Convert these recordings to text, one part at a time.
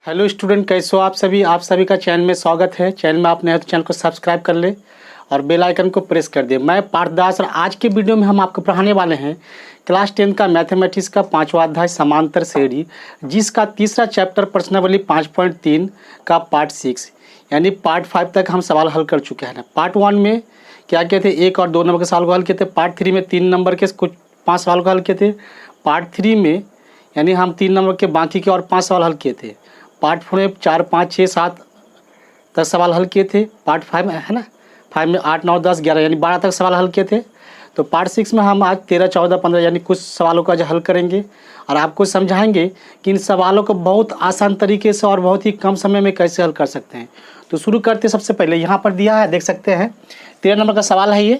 Hello student, कैसे हो आप सभी का चैनल में स्वागत है। चैनल में आप नए हो तो चैनल को सब्सक्राइब कर ले और बेल आइकन को प्रेस कर दे। मैं पार्थदास और आज के वीडियो में हम आपको पढ़ाने वाले हैं क्लास 10 का मैथमेटिक्स का 5वां अध्याय समांतर श्रेणी, जिसका तीसरा चैप्टर प्रश्नावली 5.3 का पार्ट 6 यानी पार्ट 5 तक हम सवाल हल कर चुके हैं। पार्ट 1 में क्या किए थे, 1 और 2 नंबर के सवाल को हल किए थे। पार्ट 3 में 3 नंबर के कुछ 5 सवाल को हल किए थे। पार्ट 3 में यानी हम 3 नंबर के बाकी के और 5 सवाल हल किए थे। पार्ट 4 में 4, 5, 6, 7 10 सवाल हल किए थे। पार्ट 5 में है ना, 5 में 8, 9, 10, 11 यानी 12 तक सवाल हल किए थे। तो पार्ट 6 में हम आज 13, 14, 15 यानी कुछ सवालों का आज हल करेंगे और आपको समझाएंगे कि इन सवालों को बहुत आसान तरीके से और बहुत ही कम समय में कैसे हल कर सकते हैं। तो शुरू करते सबसे पहले यहाँ पर दिया है, देख सकते हैं 13 नंबर का सवाल है। ये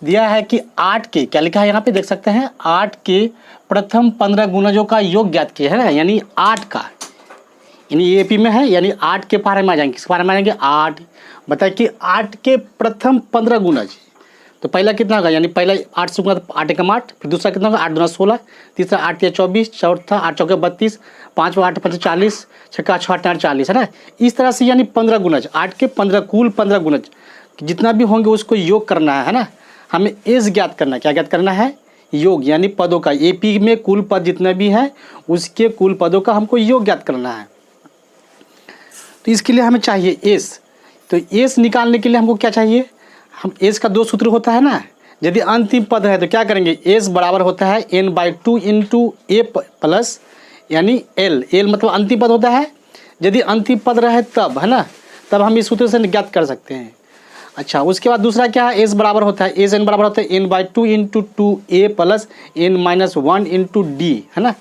दिया है कि 8 के क्या लिखा है यहाँ पे, देख सकते हैं 8 के प्रथम 15 गुणजों का योग ज्ञात किया है ना, यानी 8 का, यानी एपी में है, यानी 8 के पारे में आ जाएंगे। किस पारे में आ जाएंगे, 8। बताए कि 8 के प्रथम 15 गुणज। तो पहला कितना होगा, यानी पहला 8 से गुना तो 8 एकम 8, फिर दूसरा कितना होगा 8 दूना 16, तीसरा 8 या 24, चौथा 8 चौके 32, पाँचवा 8 5 40, छक्का 6 8 40 है ना। इस तरह से यानी 15 गुणज, 8 के 15 कुल 15 गुणज जितना भी होंगे उसको योग करना है ना। हमें एस ज्ञात करना है। क्या ज्ञात करना है, योग, यानी पदों का। एपी में कुल पद जितने भी हैं उसके कुल पदों का हमको योग ज्ञात करना है। तो इसके लिए हमें चाहिए एस। तो एस निकालने के लिए हमको क्या चाहिए, हम एस का 2 सूत्र होता है ना। यदि अंतिम पद है तो क्या करेंगे, एस बराबर होता है n/2 इंटू ए प्लस यानी एल। एल मतलब अंतिम पद होता है। यदि अंतिम पद रहे तब है ना, तब हम इस सूत्र से ज्ञात कर सकते हैं। अच्छा, उसके बाद दूसरा क्या है, एस बराबर होता है, एस एन बराबर होता है n/2 into 2a plus n-1 into D है ना।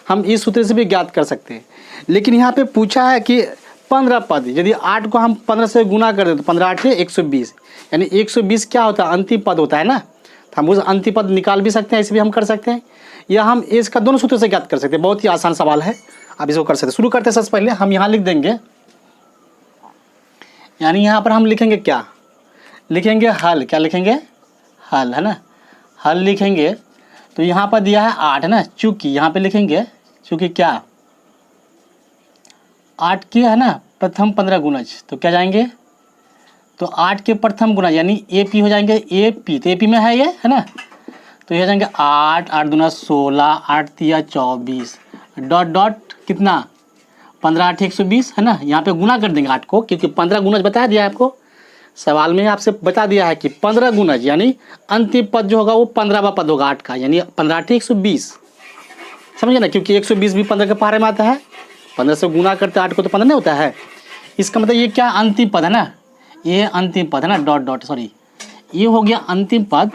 हम इस सूत्र से भी ज्ञात कर सकते हैं। लेकिन यहाँ पे पूछा है कि 15 पद, यदि 8 को हम 15 से गुना कर दें तो 15 8 है 120, यानी 120 क्या होता है, अंतिम पद होता है ना। तो हम उस अंतिम पद निकाल भी सकते हैं, ऐसे भी हम कर सकते हैं, या हम एस का दोनों सूत्र से ज्ञात कर सकते हैं। बहुत ही आसान सवाल है, आप इसको कर सकते हैं। शुरू करते हैं। सबसे पहले हम यहाँ लिख देंगे, यानी यहाँ पर हम लिखेंगे क्या, लिखेंगे हल। क्या लिखेंगे, हल है ना। हल लिखेंगे तो यहाँ पर दिया है 8 है ना, चूँकि यहाँ पे लिखेंगे चूँकि क्या 8 के है ना प्रथम 15 गुणज, तो क्या जाएंगे, तो 8 के प्रथम गुणज यानी एपी हो जाएंगे। एपी तो एपी में है ये है ना, तो ये हो जाएंगे 8, 8 दूना 16, 8 तिया 24, डॉट डॉट कितना 15 8 120 है ना। यहाँ पे गुना कर देंगे 8 को, क्योंकि 15 गुणज बता दिया है आपको, सवाल में आपसे बता दिया है कि 15 गुणज यानी अंतिम पद जो होगा वो 15वां पद होगा 8 का, यानी 15 8 120, समझे ना। क्योंकि 120 भी 15 के पारे में आता है, 15 से गुना करते 8 को तो 15 नहीं होता है। इसका मतलब ये क्या अंतिम पद है ना, ये अंतिम पद है ना, डॉट डॉट सॉरी, ये हो गया अंतिम पद।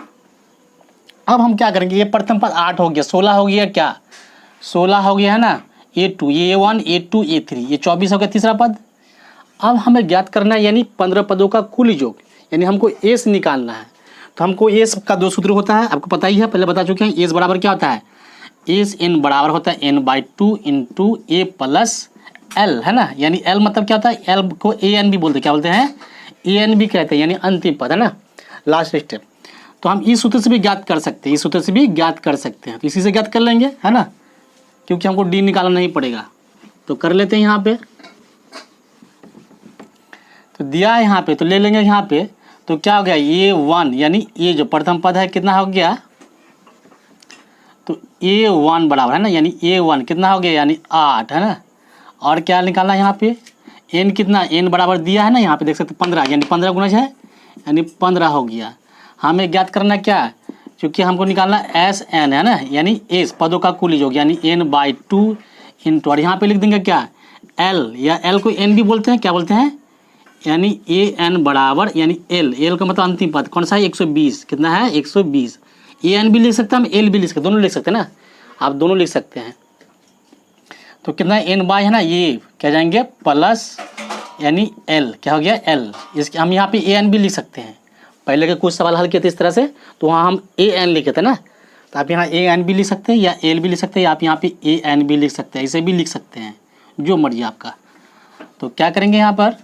अब हम क्या करेंगे, ये प्रथम पद 8 हो गया, 16 हो गया, क्या 16 हो गया है ना, A2 ये A1 A2 A3, ये 24 हो गया तीसरा पद। अब हमें ज्ञात करना है यानी 15 पदों का कुल योग, यानी हमको एस निकालना है। तो हमको एस का 2 सूत्र होता है, आपको पता ही है, पहले बता चुके हैं। एस बराबर क्या होता है, एस एन बराबर होता है n/2 इंटू ए प्लस एल है ना। यानी एल मतलब क्या होता है, एल को ए एन भी बोलते हैं, क्या बोलते हैं, ए एन भी कहते हैं, यानी अंतिम पद है ना, लास्ट स्टेप। तो हम इस सूत्र से भी ज्ञात कर सकते हैं, इस सूत्र से भी ज्ञात कर सकते हैं। तो इसी से ज्ञात कर लेंगे है ना, क्योंकि हमको डी निकालना नहीं पड़ेगा। तो कर लेते हैं यहाँ पे, तो दिया है यहाँ पे, तो ले लेंगे यहाँ पे। तो क्या हो गया, A1 यानी ये जो प्रथम पद है कितना हो गया, तो A1 बराबर है ना, यानी A1 कितना हो गया, यानी 8 है ना। और क्या निकालना है यहाँ पे, n कितना, n बराबर दिया है ना यहाँ पे, देख सकते 15, यानी 15 गुणज है, यानी 15 हो गया। हमें ज्ञात करना क्या, क्योंकि हमको निकालना SN है ना, यानी एस पदों का कुल योग, यानी n/2 इंटू, और यहाँ पे लिख देंगे क्या L, या L को n भी बोलते हैं, क्या बोलते हैं, यानी AN बराबर यानी L का मतलब अंतिम पद कौन सा है, 120, कितना है 120। AN भी लिख सकते हैं हम, L भी लिख सकते हैं, दोनों लिख सकते हैं ना, आप दोनों लिख सकते हैं। तो कितना है n/, है ना, ये क्या जाएंगे प्लस यानी L, क्या हो गया L। इसके हम यहाँ पे AN भी लिख सकते हैं, पहले के कुछ सवाल हल किए थे इस तरह से, तो वहाँ हम AN लिखे थे ना। तो आप यहाँ AN भी लिख सकते हैं या L भी लिख सकते हैं, या आप यहाँ पे AN भी लिख सकते हैं, इसे भी लिख सकते हैं, जो मर्जी आपका। तो क्या करेंगे यहाँ पर,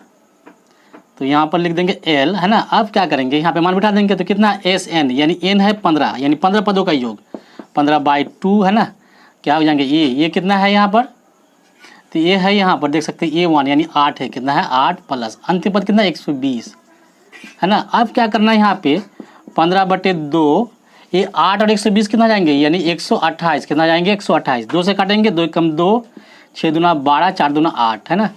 तो यहाँ पर लिख देंगे L है ना। अब क्या करेंगे, यहाँ पे मान बिठा देंगे, तो कितना SN यानी n है 15, यानी 15 पदों का योग, 15/2 है ना, क्या हो जाएंगे ये कितना है यहाँ पर, तो ये है यहाँ पर देख सकते हैं A1 यानी 8 है, कितना है 8 प्लस अंतिम पद कितना 120 है ना। अब क्या करना है यहाँ पे 15/2, ये 8 और 120 कितना जाएंगे यानी 128, कितना जाएंगे 128, 2 से काटेंगे 2 कम 2, 6 दूना 12, 4 दूना 8 है ना।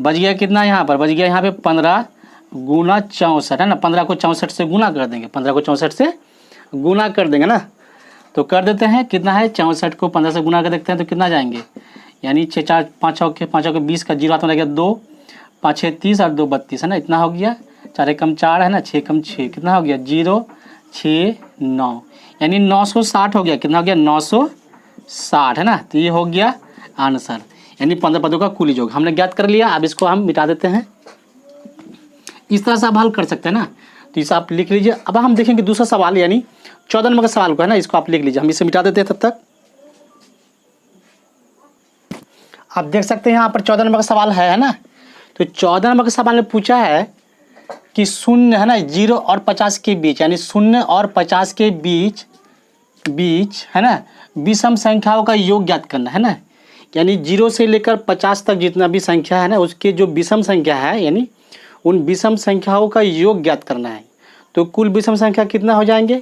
बच गया कितना यहाँ पर, बच गया यहाँ पे 15 गुना 64 है ना। 15 को 64 से गुना कर देंगे, 15 को 64 से गुना कर देंगे ना। तो कर देते हैं कितना है 64 को 15 से गुना कर देखते हैं तो कितना जाएंगे यानी 6 4 5 6 के 20 का जीरो हाथ में लग गया 2, 5 6 30 और 2 32 है ना। इतना हो गया 4 एकम 4 है ना, 6 कम 6 कितना हो गया 0 6 9 यानी 960 हो गया, कितना हो गया 960 है ना। तो ये हो गया आंसर यानी 15 पदों का कुल योग हमने ज्ञात कर लिया। अब इसको हम मिटा देते हैं, इस तरह से आप हल कर सकते हैं ना। तो इसे आप लिख लीजिए। अब हम देखेंगे दूसरा सवाल यानी 14 नंबर का सवाल को है ना, इसको आप लिख लीजिए। हम इसे मिटा देते हैं तब तक। आप देख सकते हैं यहाँ पर 14 नंबर का सवाल है ना। तो 14 नंबर के सवाल में पूछा है कि शून्य है ना 0 और 50 के बीच यानी 0 और 50 के बीच है ना विषम संख्याओं का योग ज्ञात करना है ना। यानी 0 से लेकर 50 तक जितना भी संख्या है ना उसके जो विषम संख्या है यानी उन विषम संख्याओं का योग ज्ञात करना है। तो कुल विषम संख्या कितना हो जाएंगे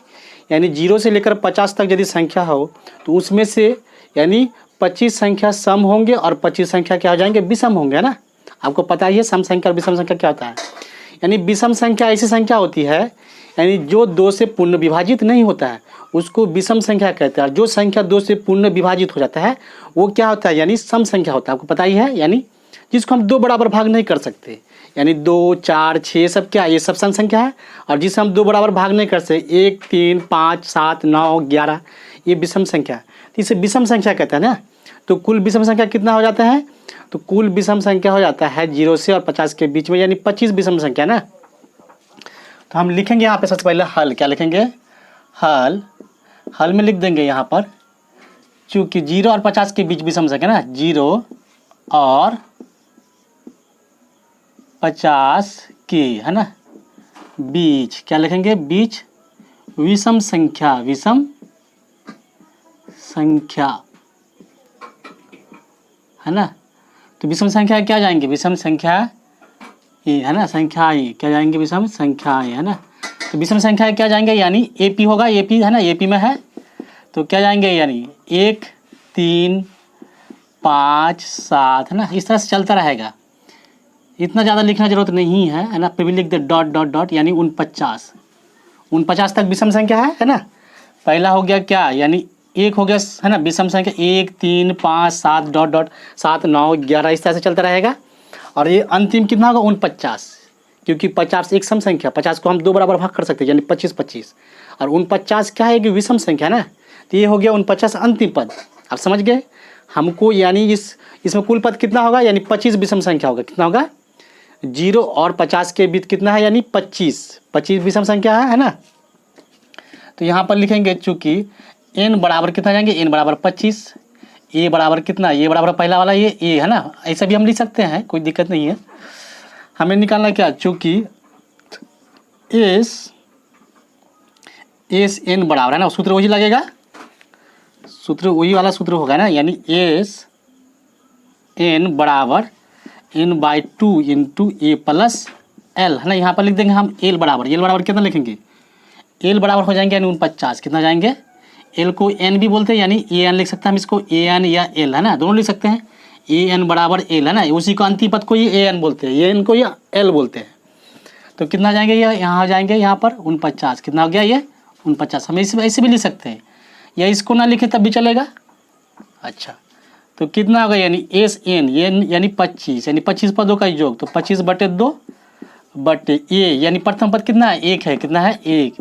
यानी 0 से लेकर 50 तक यदि संख्या हो तो उसमें से यानी 25 संख्या सम होंगे और 25 संख्या क्या हो जाएंगे विषम होंगे है ना। आपको पता ही है सम संख्या और विषम संख्या क्या होता है। यानी विषम संख्या ऐसी संख्या होती है यानी जो 2 से पूर्ण विभाजित नहीं होता है उसको विषम संख्या कहते हैं। और जो संख्या 2 से पूर्ण विभाजित हो जाता है वो क्या होता है यानी सम संख्या होता है। आपको पता ही है यानी जिसको हम 2 बराबर भाग नहीं कर सकते यानी 2 4 6 सब क्या ये सब सम संख्या है। और जिसे हम 2 बराबर भाग नहीं कर सकते 1 3 5 7 9 11 ये विषम संख्या है। तो इसे विषम संख्या कहते हैं ना। तो कुल विषम संख्या कितना हो जाता है, तो कुल विषम संख्या हो जाता है 0 से और 50 के बीच में यानी 25 विषम संख्या ना। तो हम लिखेंगे यहाँ पे सबसे पहले हल, क्या लिखेंगे हल में लिख देंगे यहाँ पर चूंकि 0 और 50 के बीच विषम संख्या ना 0 और 50 के है ना बीच क्या लिखेंगे बीच विषम संख्या है ना। तो विषम संख्या क्या जाएंगे विषम संख्या ये है ना संख्या ये क्या जाएंगे विषम संख्या ये है ना। तो विषम संख्या क्या जाएंगे यानी AP होगा AP है ना AP में है तो क्या जाएंगे यानी 1 3 5 7 है ना। इस तरह से चलता रहेगा, इतना ज़्यादा लिखना जरूरत नहीं है ना। फिर भी लिख दे डॉट डॉट डॉट यानी 49 तक विषम संख्या है ना। पहला हो गया क्या यानी 1 हो गया है ना विषम संख्या 1 3 5 7 डॉट डॉट 7 9 11 इस तरह से चलता रहेगा। और ये अंतिम कितना होगा 49 क्योंकि 50 एक सम संख्या 50 को हम 2 बराबर भाग कर सकते हैं यानी 25 25 और 49 क्या है कि विषम संख्या ना। तो ये हो गया 49 अंतिम पद। आप समझ गए हमको यानी इसमें कुल पद कितना होगा यानी 25 विषम संख्या होगा। कितना होगा 0 और 50 के बीच कितना है यानी 25 विषम संख्या है ना। तो यहाँ पर लिखेंगे चूंकि n बराबर कितना जाएंगे n बराबर 25 a बराबर कितना ये बराबर पहला वाला ये a है ना। ऐसा भी हम लिख सकते हैं कोई दिक्कत नहीं है। हमें निकालना क्या चूंकि एस n बराबर है ना सूत्र वही लगेगा, सूत्र वही वाला सूत्र होगा ना यानी एस n बराबर n/2 into a plus l है ना। यहाँ पर लिख देंगे हम l बराबर कितना लिखेंगे l बराबर हो जाएंगे यानी 49 कितना जाएंगे l को n भी बोलते हैं यानी an लिख सकते हैं हम इसको an या l है ना दोनों लिख सकते हैं। an बराबर l है ना उसी को अंतिम पद को ये an बोलते हैं an को या l बोलते हैं। तो कितना जाएंगे ये यहाँ जाएंगे यहाँ पर 49 कितना हो गया ये 49 हम ऐसे भी लिख सकते हैं या इसको ना लिखे तब भी चलेगा। अच्छा तो कितना होगा यानी एस एन यानी 25 पदों का योग तो 25/2 बटे ए यानी प्रथम पद कितना है 1 है कितना है 1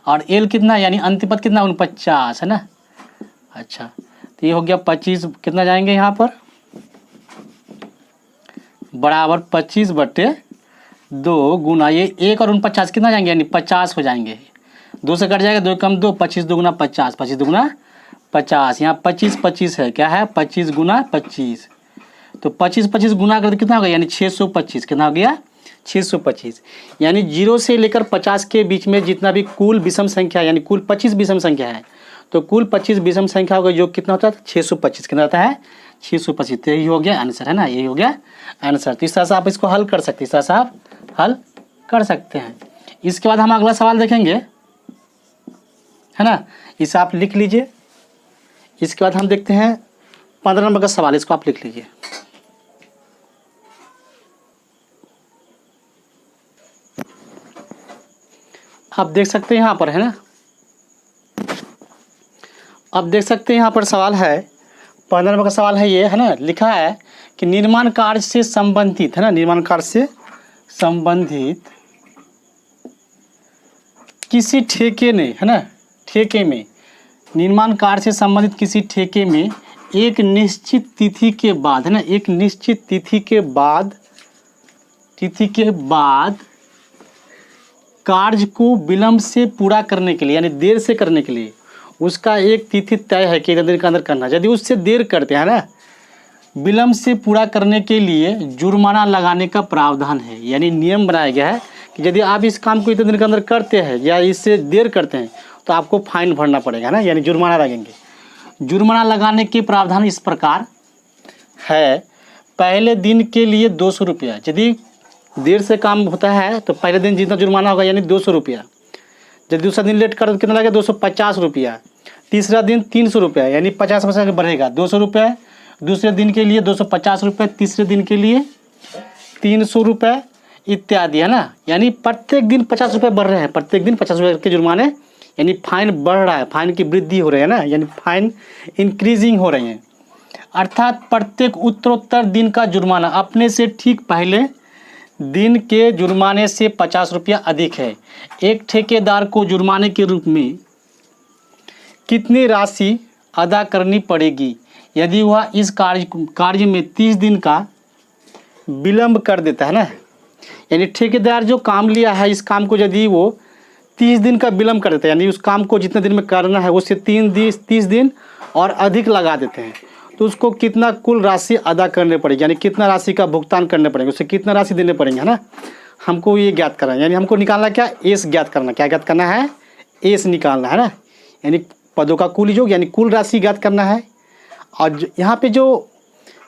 और एल कितना यानी अंतिम पद कितना 49 है ना। अच्छा तो ये हो गया 25 कितना जाएंगे यहाँ पर बराबर 25/2 गुना ये 1 और 49 कितना जाएंगे यानी 50 हो जाएंगे। 2 से कट जाएगा 2 कम 2 25 2 गुना 50 25 2 गुना 50 यहाँ 25 है क्या है 25 गुना 25 तो 25 गुना कर कितना होगा यानी 625 कितना हो गया 625 यानी 0 से लेकर 50 के बीच में जितना भी कुल विषम संख्या यानी कुल 25 विषम संख्या है तो कुल 25 विषम संख्याओं का योग कितना होता है 625 कितना होता है 625। तो यही हो गया आंसर, है ना, यही हो गया आंसर। तो इस तरह से आप इसको हल कर सकते हैं, इस तरह से आप हल कर सकते हैं। इसके बाद हम अगला सवाल देखेंगे, है ना, इसे आप लिख लीजिए। इसके बाद हम देखते हैं 15 नंबर का सवाल, इसको आप लिख लीजिए। आप देख सकते हैं यहाँ पर, है ना, आप देख सकते हैं यहाँ पर सवाल है 15 नंबर का सवाल है ये, है ना। लिखा है कि निर्माण कार्य से संबंधित, है ना, निर्माण कार्य से संबंधित किसी ठेके ने, है ना, ठेके में, निर्माण कार्य से संबंधित किसी ठेके में एक निश्चित तिथि के बाद, है ना, एक निश्चित तिथि के बाद कार्य को विलंब से पूरा करने के लिए, यानी देर से करने के लिए उसका एक तिथि तय है कि इतने दिन के अंदर करना। यदि उससे देर करते हैं ना, विलंब से पूरा करने के लिए जुर्माना लगाने का प्रावधान है। यानी नियम बनाया गया है कि यदि आप इस काम को इतने दिन के अंदर करते हैं या इससे देर करते हैं तो आपको फाइन भरना पड़ेगा, ना, यानी जुर्माना लगेंगे। जुर्माना लगाने के प्रावधान इस प्रकार है, पहले दिन के लिए 200 रुपया। यदि देर से काम होता है तो पहले दिन जितना जुर्माना होगा यानी 200 रुपया। यदि दूसरा दिन लेट कर तो कितना लगेगा, 250 रुपया। तीसरा दिन 300 रुपया, यानी 50% बढ़ेगा, 200 रुपये। दूसरे दिन के लिए 250 रुपये, तीसरे दिन के लिए 300 रुपये इत्यादि, है ना। यानी प्रत्येक दिन 50 रुपये बढ़ रहे हैं, प्रत्येक दिन 50 रुपये के जुर्माने, यानी फाइन बढ़ रहा है, फाइन की वृद्धि हो रही है ना, यानी फाइन इंक्रीजिंग हो रही है। अर्थात प्रत्येक उत्तरोत्तर दिन का जुर्माना अपने से ठीक पहले दिन के जुर्माने से 50 रुपया अधिक है। एक ठेकेदार को जुर्माने के रूप में कितनी राशि अदा करनी पड़ेगी यदि वह इस कार्य में 30 दिन का विलंब कर देता है, ना। यानी ठेकेदार जो काम लिया है, इस काम को यदि वो 30 दिन का विलंब कर देता है, यानी उस काम को जितने दिन में करना है उससे 30 दिन और अधिक लगा देते हैं, तो उसको कितना कुल राशि अदा करने पड़ेगी, यानी कितना राशि का भुगतान करने पड़ेगा, उससे कितना राशि देने पड़ेंगे, है ना। हमको ये ज्ञात करना है, यानी हमको निकालना क्या, एस ज्ञात करना। क्या ज्ञात करना है, एस निकालना है, ना, यानी पदों का कुल योग, यानी कुल राशि ज्ञात करना है। और यहाँ पे जो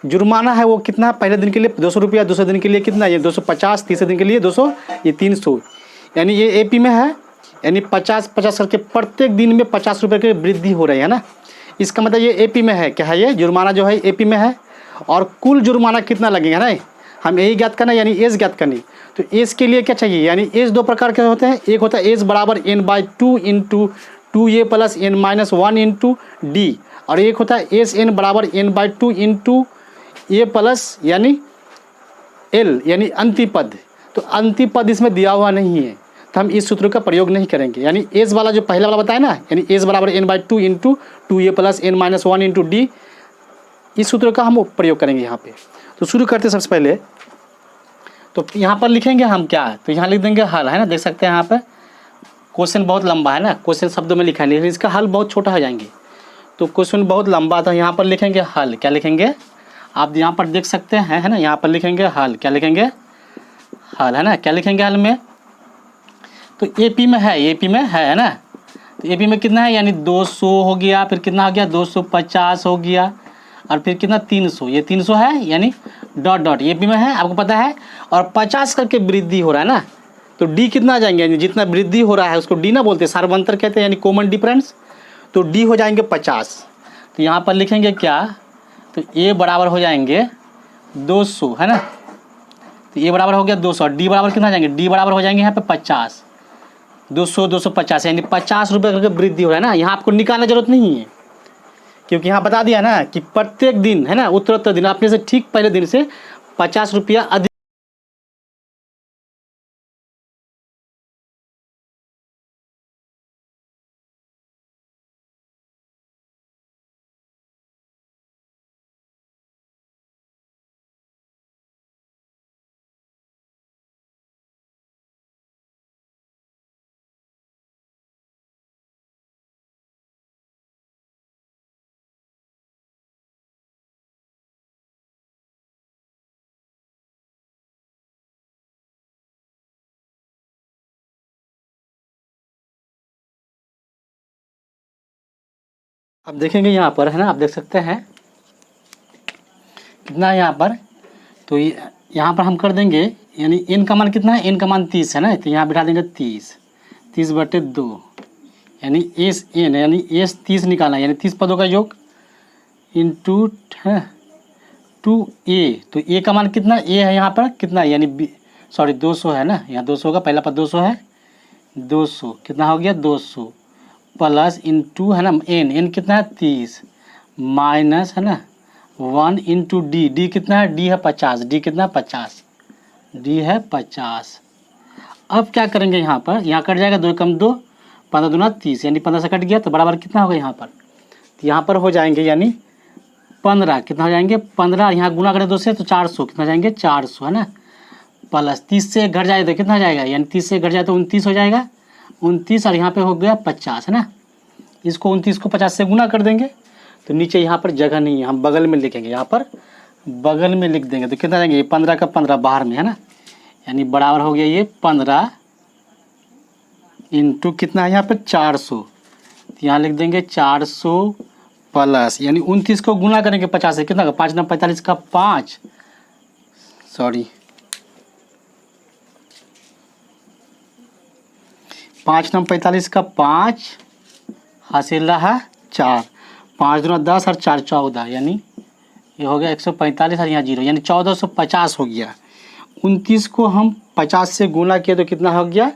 जुर्माना है वो कितना है, पहले दिन के लिए 200 रुपया, दूसरे दिन के लिए कितना, ये 250, तीसरे दिन के लिए 200, ये 300, यानी ये एपी में है, यानी 50-50 करके प्रत्येक दिन में 50 रुपये की वृद्धि हो रही है, ना। इसका मतलब ये एपी में है, क्या है, ये जुर्माना जो है एपी में है। और कुल जुर्माना कितना लगेगा, ना, हम यही ज्ञात करना, यानी एज ज्ञात करनी। तो एज के लिए क्या चाहिए, यानी एज दो प्रकार के होते हैं। एक होता है एज बराबर n/2 into 2a plus n-1 into D, और एक होता है एस एन बराबर n/2 इंटू ए प्लस यानी एल, यानी अंतिम पद। तो अंतिम पद इसमें दिया हुआ नहीं है, तो हम इस सूत्र का प्रयोग नहीं करेंगे। यानी एज वाला जो पहला वाला बताया ना, यानी एज बराबर n/2 into 2a plus n-1 into D, इस सूत्र का हम प्रयोग करेंगे यहाँ पे। तो शुरू करते सबसे पहले, तो यहाँ पर लिखेंगे हम क्या है, तो यहाँ लिख देंगे हल, है ना। देख सकते हैं यहाँ पर क्वेश्चन बहुत लंबा है ना, क्वेश्चन शब्दों में लिखा है, लेकिन इसका हल बहुत छोटा हो जाएंगे। तो क्वेश्चन बहुत लंबा था, यहाँ पर लिखेंगे हल। क्या लिखेंगे, आप यहाँ पर देख सकते हैं, है ना, यहाँ पर लिखेंगे हल। क्या लिखेंगे, हल, है ना। क्या लिखेंगे हल में, तो एपी में है, एपी में है ना। तो एपी में कितना है, यानी 200 हो गया, फिर कितना हो गया 250 हो गया, और फिर कितना 300, ये 300 है, यानी डॉट डॉट एपी में है, आपको पता है। और 50 करके वृद्धि हो रहा है ना, तो डी कितना आ जाएंगे, यानी जितना वृद्धि हो रहा है उसको डी ना बोलते हैं, सार्वंतर कहते हैं, यानी कॉमन डिफरेंस। तो डी हो जाएंगे 50। तो यहाँ पर लिखेंगे क्या, तो ए बराबर हो जाएंगे 200, है ना। तो ए बराबर हो गया 200, डी बराबर कितना आ जाएंगे, डी बराबर हो जाएंगे यहाँ पे 50, 200 250, यानी 50 रुपये करके वृद्धि हो रहा है ना। यहाँ आपको निकालना जरूरत नहीं है, क्योंकि यहाँ बता दिया ना कि प्रत्येक दिन, है ना, उत्तरोत्तर दिन अपने से ठीक पहले दिन से 50 रुपया अधिक। अब देखेंगे यहाँ पर, है ना, आप देख सकते हैं कितना है यहाँ पर, तो यहाँ पर हम कर देंगे यानी n का मान कितना है, n का मान 30 है ना, तो यहाँ बिठा देंगे 30/2 यानी एस एन यानी एस 30 निकालना यानी 30 पदों का योग इंटू 2a। तो a का मान कितना, a है यहाँ पर कितना यानी सॉरी 200 है ना, यहाँ 200 होगा, पहला पद 200 है, 200 कितना हो गया 200 प्लस इंटू है ना n कितना है 30 माइनस है ना 1 इंटू डी कितना है, डी है 50, डी कितना 50, डी है 50। अब क्या करेंगे यहाँ पर, यहाँ कट जाएगा 2 कम 2 15 दूना 30 यानी 15 से कट गया तो बराबर कितना होगा यहाँ पर, तो यहाँ पर हो जाएंगे यानी 15 कितना हो जाएंगे 15, यहाँ गुना करें 2 से तो 400 कितना हो जाएंगे 400 है ना, प्लस 30 से घट जाए तो कितना हो जाएगा यानी 30 से घट जाए तो 29 हो जाएगा 29 और यहाँ पे हो गया 50 है ना, इसको 29 को 50 से गुना कर देंगे तो नीचे यहाँ पर जगह नहीं है, हम बगल में लिखेंगे, यहाँ पर बगल में लिख देंगे तो कितना जाएंगे 15 का 15 बाहर में है ना, यानी बराबर हो गया ये 15 इंटू कितना है यहाँ पर 400, तो यहाँ लिख देंगे 400 प्लस यानी 29 को गुना करेंगे 50 से कितना होगा 5 9 45 का 5 सॉरी 5 9 45 का 5 हासिल रहा 4 5 दूना 10 और 4 14 यानी ये हो गया 145 और यहाँ 0 यानी 1450 हो गया। 29 को हम 50 से गुना किए तो कितना हो गया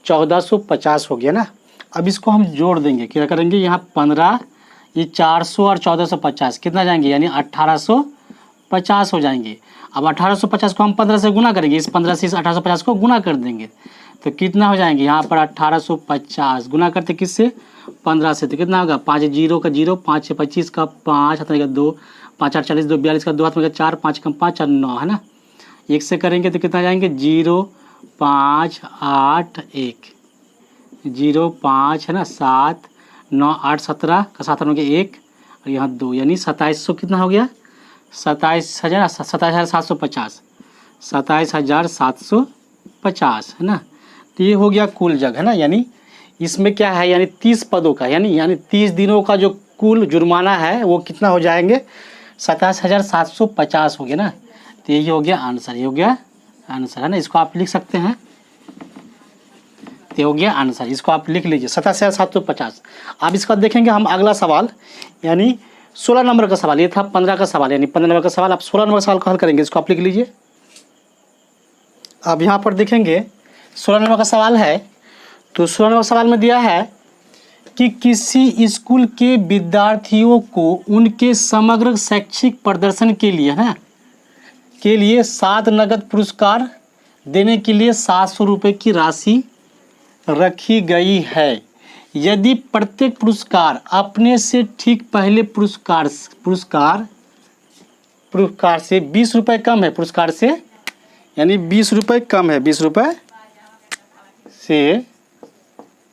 1450 हो गया ना। अब इसको हम जोड़ देंगे, क्या करेंगे यहाँ 15 ये 400 और 1450 कितना जाएंगे यानी 1850 हो जाएंगे। अब 1850 को हम 15 से गुना करेंगे, इस 15 से इस 1850 को गुना कर देंगे तो कितना हो जाएंगे यहाँ पर 1850 गुना करते किससे 15 से तो कितना होगा 5 0 का 0 5 25 का 5 हाथ में 2 5 8 40 2 42 का 2 हाथ में 4 5 कम 5 और 9 है ना। एक से करेंगे तो कितना जाएंगे 0 5 8 1 0 5 है ना 7 9 8 17 का 7 हो गया 1 और यहाँ 2 यानी 2700 कितना हो गया 27,750 27,750 है ना। तो ये हो गया कुल जगह है ना, यानी इसमें क्या है यानी 30 पदों का यानी 30 दिनों का जो कुल जुर्माना है वो कितना हो जाएंगे 27,750 हो गया ना। तो यही हो गया आंसर, ये हो गया आंसर है ना, इसको आप लिख सकते हैं, तो हो गया आंसर, इसको आप लिख लीजिए 27,750। अब इसका देखेंगे हम अगला सवाल यानी 16 नंबर का सवाल, ये था 15 का सवाल यानी 15 नंबर का सवाल, आप 16 नंबर का सवाल को हल करेंगे, इसको आप लिख लीजिए। अब यहाँ पर देखेंगे 16 नंबर का सवाल है, तो 16 नंबर सवाल में दिया है कि किसी स्कूल के विद्यार्थियों को उनके समग्र शैक्षिक प्रदर्शन के लिए 7 नगद पुरस्कार देने के लिए 700 रुपये की राशि रखी गई है। यदि प्रत्येक पुरस्कार अपने से ठीक पहले पुरस्कार से 20 रुपये कम है, पुरस्कार से यानी 20 रुपये कम है, 20 रुपये से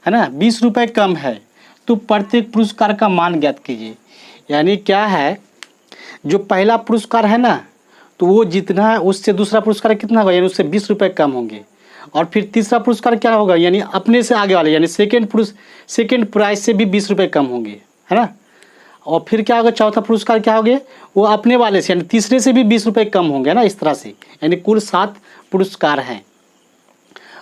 है ना 20 रुपये कम है तो प्रत्येक पुरस्कार का मान ज्ञात कीजिए। यानी क्या है, जो पहला पुरस्कार है ना तो वो जितना है उससे दूसरा पुरस्कार कितना होगा यानी उससे 20 रुपये कम होंगे, और फिर तीसरा पुरस्कार क्या होगा यानी अपने से आगे वाले यानी सेकेंड प्राइज से भी 20 रुपये कम होंगे है ना। और फिर क्या होगा चौथा पुरस्कार क्या होंगे वो अपने वाले से यानी तीसरे से भी 20 रुपये कम होंगे ना। इस तरह से यानी कुल 7 पुरस्कार हैं,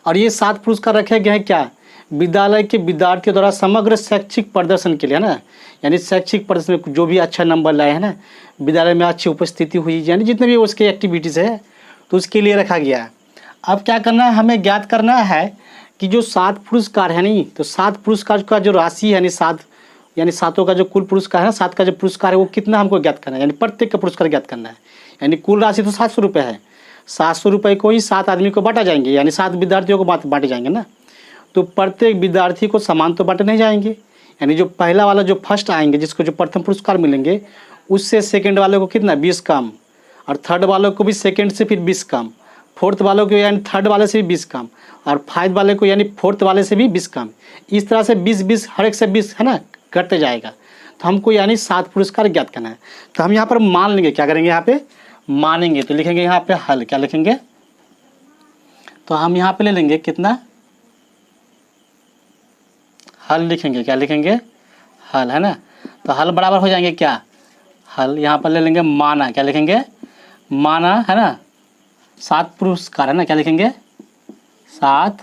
और ये 7 पुरस्कार रखे गए हैं क्या विद्यालय के विद्यार्थियों द्वारा समग्र शैक्षिक प्रदर्शन के लिए है ना, यानी शैक्षिक प्रदर्शन में जो भी अच्छा नंबर लाए हैं ना, विद्यालय में अच्छी उपस्थिति हुई यानी जितने भी उसके एक्टिविटीज़ है तो उसके लिए रखा गया है। अब क्या करना है, हमें ज्ञात करना है कि जो 7 पुरस्कार है नहीं तो 7 पुरस्कार का जो राशि है यानी 7 का जो कुल पुरस्कार है 7 का जो पुरस्कार है वो कितना हमको ज्ञात करना है, यानी प्रत्येक का पुरस्कार ज्ञात करना है। यानी कुल राशि तो 700 रुपये है, 700 रुपये को ही 7 आदमी को बांटा जाएंगे यानी 7 विद्यार्थियों को बांटे जाएंगे ना, तो प्रत्येक विद्यार्थी को समान तो बांटे नहीं जाएंगे। यानी जो पहला वाला जो फर्स्ट आएंगे जिसको जो प्रथम पुरस्कार मिलेंगे उससे सेकंड वाले को कितना 20 कम, और थर्ड वालों को भी सेकंड से फिर 20 कम, फोर्थ वालों को यानी थर्ड वाले से भी 20 कम, और फाइव वाले को यानी फोर्थ वाले से भी 20 कम। इस तरह से 20-20 हर एक से 20 है ना घटते जाएगा। तो हमको यानी 7 पुरस्कार ज्ञात करना है। तो हम यहाँ पर मान लेंगे, क्या करेंगे यहाँ पे मानेंगे, तो लिखेंगे यहाँ पे हल, क्या लिखेंगे तो हम यहाँ पे ले लेंगे कितना हल लिखेंगे, क्या लिखेंगे हल है ना। तो हल बराबर हो जाएंगे क्या हल, यहाँ पर ले लेंगे माना, क्या लिखेंगे माना है ना, 7 पुरस्कार है ना, क्या लिखेंगे 7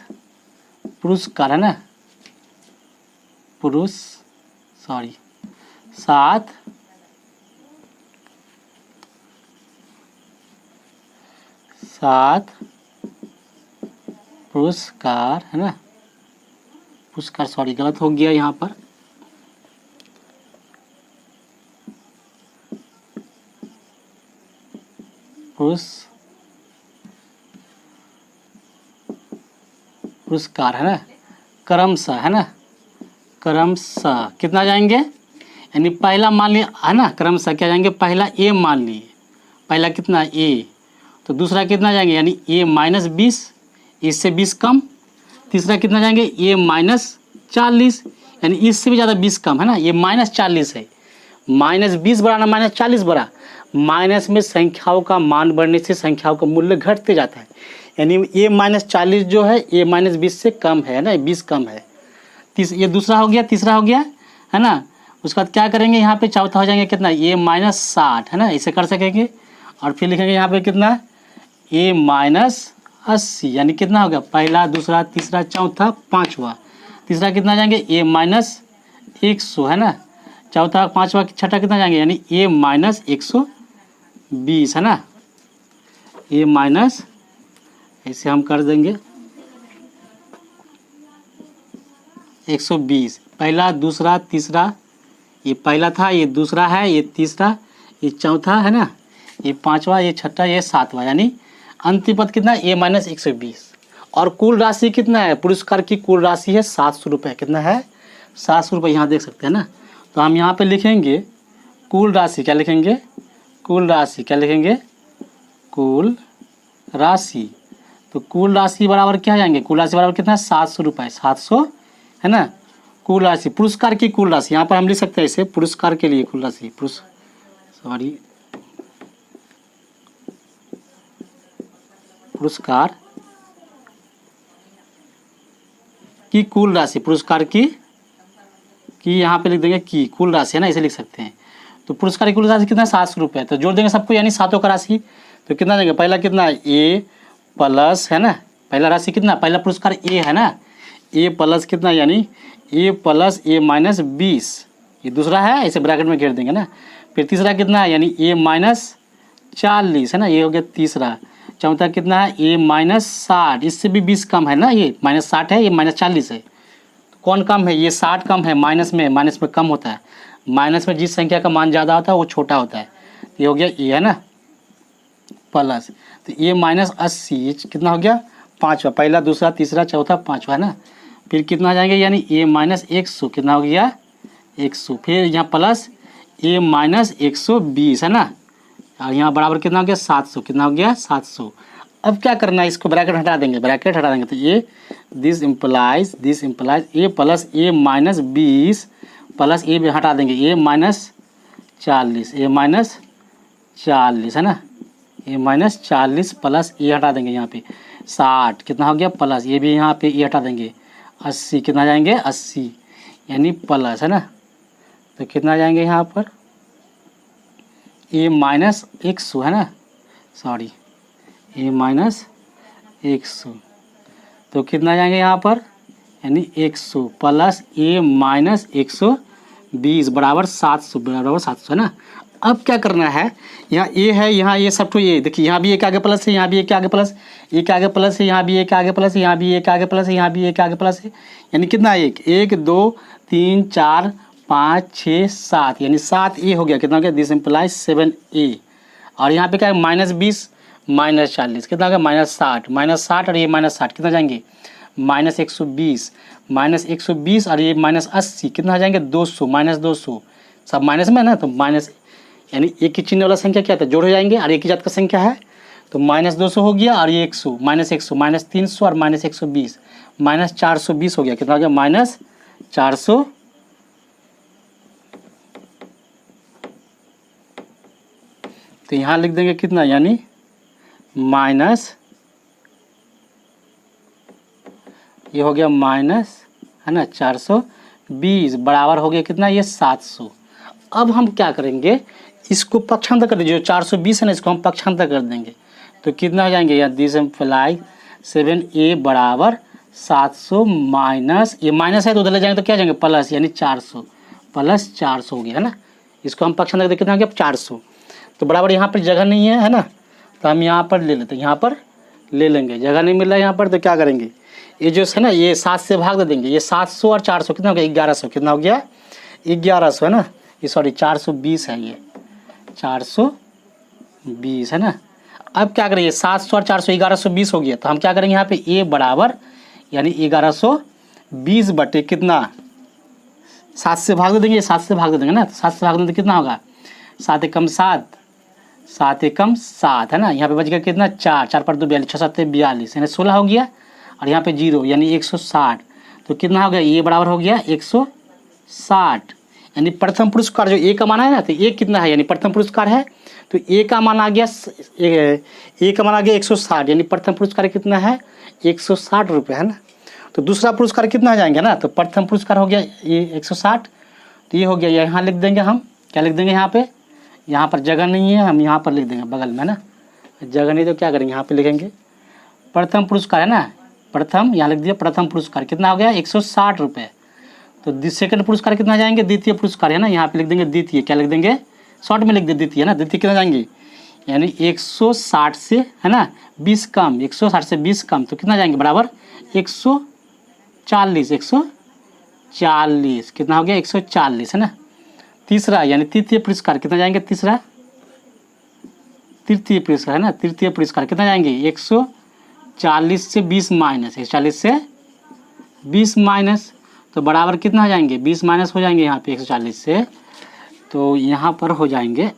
पुरस्कार है ना, 7 पुरस्कार है ना, पुरस्कार सॉरी गलत हो गया यहाँ पर, पुरस्कार है ना, क्रमशः है ना, क्रमशः कितना जाएंगे, यानी पहला मान लिए है ना, क्रमशः क्या जाएंगे, पहला ए मान लिए, पहला कितना ए, तो दूसरा कितना जाएंगे, यानी ए -20, इससे 20 कम, तीसरा कितना जाएंगे ए -40, यानी इससे भी ज़्यादा 20 कम है ना, ये -40 है, -20 बड़ा ना -40 बड़ा, माइनस में संख्याओं का मान बढ़ने से संख्याओं का मूल्य घटते जाता है, यानी ए -40 जो है ए -20 से कम है ना, 20 कम है। ये दूसरा हो गया, तीसरा हो गया है ना, उसके बाद क्या करेंगे यहाँ पे चौथा हो जाएंगे कितना ए -60 है ना, इसे कर सकेंगे, और फिर लिखेंगे यहाँ पे कितना ए -80, यानी कितना हो गया, पहला दूसरा तीसरा चौथा पाँचवा, तीसरा कितना जाएंगे ए -100 है ना, चौथा पाँचवा छठा कितना जाएंगे, यानी ए -120 है ना, ए माइनस ऐसे हम कर देंगे 120, पहला दूसरा तीसरा, ये पहला था, ये दूसरा है, ये तीसरा, ये चौथा है ना, ये पांचवा, ये छठा, ये सातवां, यानी अंतिम पद कितना ए -120, और कुल राशि कितना है, पुरस्कार की कुल राशि है 700 रुपये, कितना है 700 रुपये, यहाँ देख सकते हैं ना। तो हम यहाँ पे लिखेंगे कुल राशि, क्या लिखेंगे, कुल राशि क्या लिखेंगे, कुल राशि, तो कुल राशि बराबर क्या जाएंगे, कुल राशि बराबर कितना है 700 रुपये, 700 है ना, कुल राशि, पुरस्कार की कुल राशि, यहाँ पर हम लिख सकते हैं इसे पुरस्कार के लिए कुल राशि, पुरस्कार की कुल राशि, पुरस्कार की यहाँ पे लिख देंगे की कुल राशि है ना, इसे लिख सकते हैं। तो पुरस्कार की कुल राशि कितना है 700 रुपये, तो जोड़ देंगे सबको, यानी सातों का राशि, तो कितना देंगे, पहला कितना ए प्लस है ना, पहला राशि कितना, पहला पुरस्कार ए है ना, ए प्लस कितना, यानी ए प्लस ए -20, ये दूसरा है, इसे ब्रैकेट में घेर देंगे ना, फिर तीसरा कितना है, यानी ए -40 है ना, ये हो गया तीसरा, चौथा कितना है ए -60, इससे भी 20 कम है ना, ये -60 है, ये -40 है, तो कौन कम है, ये 60 कम है, माइनस में कम होता है, माइनस में जिस संख्या का मान ज़्यादा होता है वो छोटा होता है, ये हो गया ए है ना, प्लस, तो ए -80 कितना हो गया, पाँचवा, पहला दूसरा तीसरा चौथा पाँचवा है ना, फिर कितना जाएंगे, यानी ए -100 कितना हो गया 100, फिर यहाँ प्लस ए -120 है ना, और यहाँ बराबर कितना हो गया 700, कितना हो गया 700। अब क्या करना है, इसको ब्रैकेट हटा देंगे, तो ये this implies A plus A -20 plus A भी हटा देंगे ए -40 है ना, ए -40 प्लस ए हटा देंगे यहाँ पे 60 कितना हो गया प्लस, ये भी यहाँ पे ए हटा देंगे 80 कितना जाएंगे 80, यानी प्लस है ना, तो कितना जाएंगे यहाँ पर ए -100 है ना, सॉरी ए -100, तो कितना जाएंगे यहाँ पर, यानी 100 प्लस ए -120 बराबर 700 है ना। अब क्या करना है, यहाँ ए है, यहाँ ये सब तो ये देखिए, यहाँ भी एक आगे प्लस है, यहाँ भी एक आगे प्लस, एक आगे प्लस है, यहाँ भी एक आगे प्लस है, यहाँ भी एक आगे प्लस है, यहाँ भी एक आगे प्लस है, यानी कितना एक 1 2 3 4 5 6 7, यानी 7 ए हो गया, कितना हो गया, दिस इम्प्लाइज 7 ए, और यहाँ पे क्या है -20 -40 कितना हो गया -60 और ये -60 कितना जाएंगे -120 और ये -80 कितना हो जाएंगे 200 -200, सब माइनस में है ना, तो माइनस यानी एक ही चिन्ह वाला संख्या क्या था, जोड़ हो जाएंगे, और एक ही जात का संख्या है तो -200 हो गया, और ये 100 -100 -300 और -120 -420 हो गया, कितना हो गया -400, तो यहाँ लिख देंगे कितना, यानी माइनस, ये हो गया माइनस है ना 420 बराबर हो गया कितना, ये 700। अब हम क्या करेंगे, इसको पक्षांतर कर दीजिए, जो 420 है ना इसको हम पक्षांतर कर देंगे तो कितना हो जाएंगे, या दिस इम्प्लाई 7a बराबर 700 माइनस, ये माइनस है तो उधर ले जाएंगे तो क्या आ जाएंगे प्लस, यानी 400 प्लस 400 हो गया है ना। इसको हम पक्षांतर करते कितना हो गया 400, तो बराबर यहाँ पर जगह नहीं है ना, तो हम यहाँ पर ले लेते हैं, यहाँ पर ले लेंगे, जगह नहीं मिल रहा है यहाँ पर तो क्या करेंगे, ये जो है ना ये 7 से भाग दे देंगे, ये 700 और 400 कितना हो गया 1100, कितना हो गया 1100 है ना, ये सॉरी 420 है, ये 420 है ना। अब क्या करेंगे 700 और 400 1120 हो गया, तो हम क्या करेंगे यहाँ पे a बराबर यानी 1120 बटे कितना 7 से भाग दे देंगे, 7 से भाग दे देंगे ना, तो 7 से भाग देंगे कितना होगा 7 एकम 7, 7 एकम 7 है ना, यहाँ पे बच गया कितना 4, 4 पर 2 42, 6 7 42 यानी 16 हो गया, और यहाँ पे 0 यानी 160, तो कितना हो गया ये बराबर हो गया 160, यानी प्रथम पुरस्कार जो ए का मान है ना, तो ए कितना है यानी प्रथम पुरस्कार है, तो ए का मान आ गया ए का मान आ गया 160, यानी प्रथम पुरस्कार कितना है 160 रुपये है ना। तो दूसरा पुरस्कार कितना आ जाएंगे ना, तो प्रथम पुरस्कार हो गया ये 160, तो ये हो गया, यहाँ लिख देंगे हम, क्या लिख देंगे यहाँ पे, यहाँ पर जगह नहीं है हम यहाँ पर लिख देंगे बगल में ना, जगह नहीं तो क्या करेंगे यहाँ पे लिखेंगे प्रथम पुरस्कार है ना, प्रथम यहाँ लिख दिया, प्रथम पुरस्कार कितना हो गया 160 रुपये। तो सेकंड पुरस्कार कितना जाएंगे, द्वितीय पुरस्कार है ना, यहाँ पे लिख देंगे द्वितीय, क्या लिख देंगे शॉर्ट में लिख दे द्वितीय है ना, द्वितीय कितना जाएंगे यानी 160 से है ना 20 कम, 160 से 20 कम, तो कितना जाएंगे बराबर 140, 140 कितना हो गया 140 है ना। तीसरा यानी तृतीय पुरस्कार कितना जाएंगे, तीसरा तृतीय पुरस्कार है ना, तृतीय पुरस्कार कितना जाएंगे 140 से 20 माइनस, 140 से 20 माइनस, तो बराबर कितना हो जाएंगे 20 माइनस हो जाएंगे यहाँ पे 140 से, तो यहाँ पर हो जाएंगे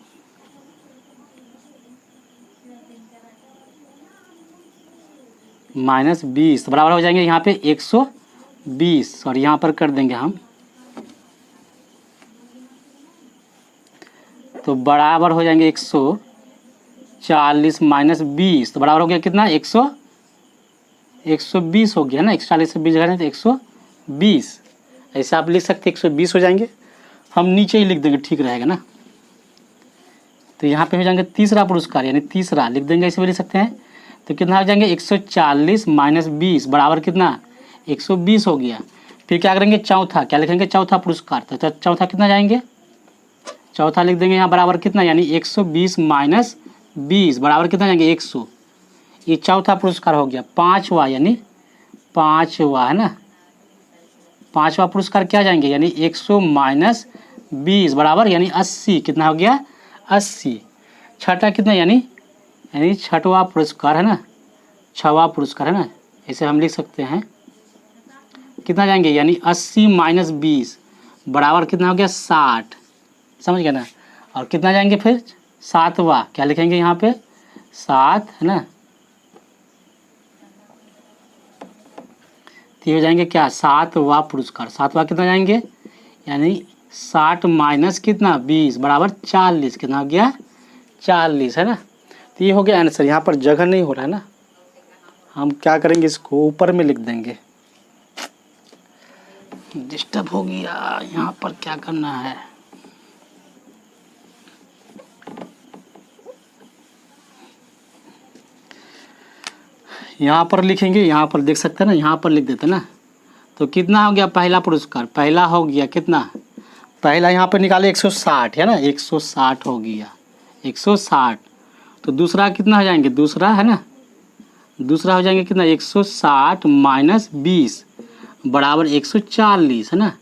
-20, तो बराबर हो जाएंगे यहाँ पे 120, और यहाँ पर कर देंगे हम, तो बराबर हो जाएंगे 140 माइनस 20, तो बराबर हो गया कितना 120 हो गया ना, 140 से 20 घटाएं तो 120, ऐसे आप लिख सकते हैं 120 हो जाएंगे, हम नीचे ही लिख देंगे ठीक रहेगा ना। तो यहाँ पे हो जाएंगे तीसरा पुरस्कार यानी तीसरा लिख देंगे, ऐसे भी लिख सकते हैं, तो कितना हो जाएंगे 140 माइनस 20 बराबर कितना 120 हो गया। फिर क्या करेंगे चौथा, क्या लिखेंगे चौथा पुरस्कार, तो चौथा कितना जाएंगे, चौथा लिख देंगे यहाँ बराबर कितना यानी 120 माइनस 20 बराबर कितना जाएंगे 100, ये चौथा पुरस्कार हो गया। पाँचवा यानी पाँचवा है ना, पाँचवा पुरस्कार क्या जाएंगे यानी 100 माइनस 20 बराबर यानी 80, कितना हो गया 80। छठा कितना यानी छठवा पुरस्कार है ना, छवा पुरस्कार है ना, ऐसे हम लिख सकते हैं, कितना जाएंगे यानी 80 माइनस 20 बराबर कितना हो गया 60, समझ गया ना। और कितना जाएंगे फिर सातवा, क्या लिखेंगे यहाँ पे 7 है ना, तो हो जाएंगे क्या सातवा पुरस्कार, सातवा कितना जाएंगे यानी 60 माइनस कितना 20 बराबर 40, कितना हो गया 40 है ना। तो ये हो गया आंसर, यहाँ पर जगह नहीं हो रहा है ना, हम क्या करेंगे इसको ऊपर में लिख देंगे, डिस्टर्ब हो गया, यहाँ पर क्या करना है, यहाँ पर लिखेंगे, यहाँ पर देख सकते हैं ना, यहाँ पर लिख देते हैं ना। तो कितना हो गया पहला पुरस्कार, पहला हो गया कितना, पहला यहाँ पर निकाले 160 है ना, 160 हो गया 160। तो दूसरा कितना हो जाएंगे, दूसरा है ना, दूसरा हो जाएंगे कितना 160 माइनस 20 बराबर 140 है ना।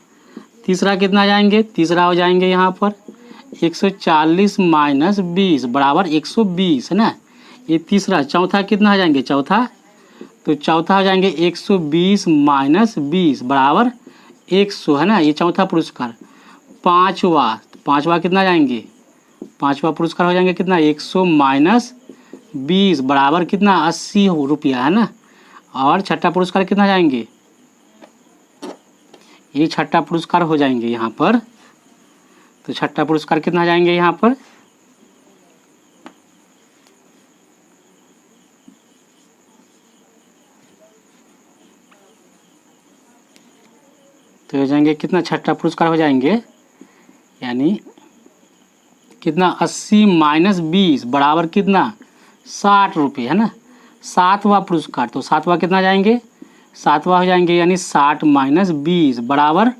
तीसरा कितना जाएंगे, तीसरा हो जाएंगे यहाँ पर 140 माइनस 20 बराबर 120 है ना, ये तीसरा। चौथा कितना हो जाएंगे, चौथा, तो चौथा हो जाएंगे 120 माइनस 20 बराबर 100 है ना, ये चौथा पुरस्कार। पाँचवा, पाँचवा कितना जाएंगे, पाँचवा पुरस्कार हो जाएंगे कितना 100 माइनस 20 बराबर कितना 80 रुपया है ना। और छठा पुरस्कार कितना जाएंगे, ये छठा पुरस्कार हो जाएंगे यहाँ पर, तो छठा पुरस्कार कितना जाएंगे यहाँ पर, तो हो जाएंगे कितना छठा पुरस्कार हो जाएंगे यानी कितना 80 माइनस 20 बराबर कितना 60 रुपये, है ना। 7वां पुरस्कार, तो 7वां कितना जाएंगे 7वां हो जाएंगे, यानी 60 माइनस 20 बराबर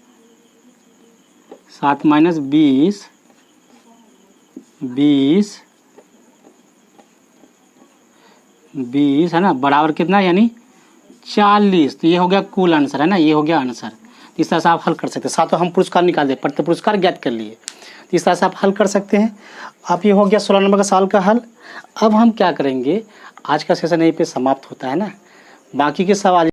7 माइनस 20 20 है ना, बराबर कितना यानी 40। तो ये हो गया कुल आंसर, है ना, ये हो गया आंसर। इस तरह से आप हल कर सकते हैं। सातों हम पुरस्कार निकाल दे, प्रत्येक पुरस्कार ज्ञात कर लिए। इस तरह से आप हल कर सकते हैं। अब ये हो गया 16 नंबर का सवाल का हल। अब हम क्या करेंगे, आज का सेशन यहीं पे समाप्त होता है ना। बाकी के सवाल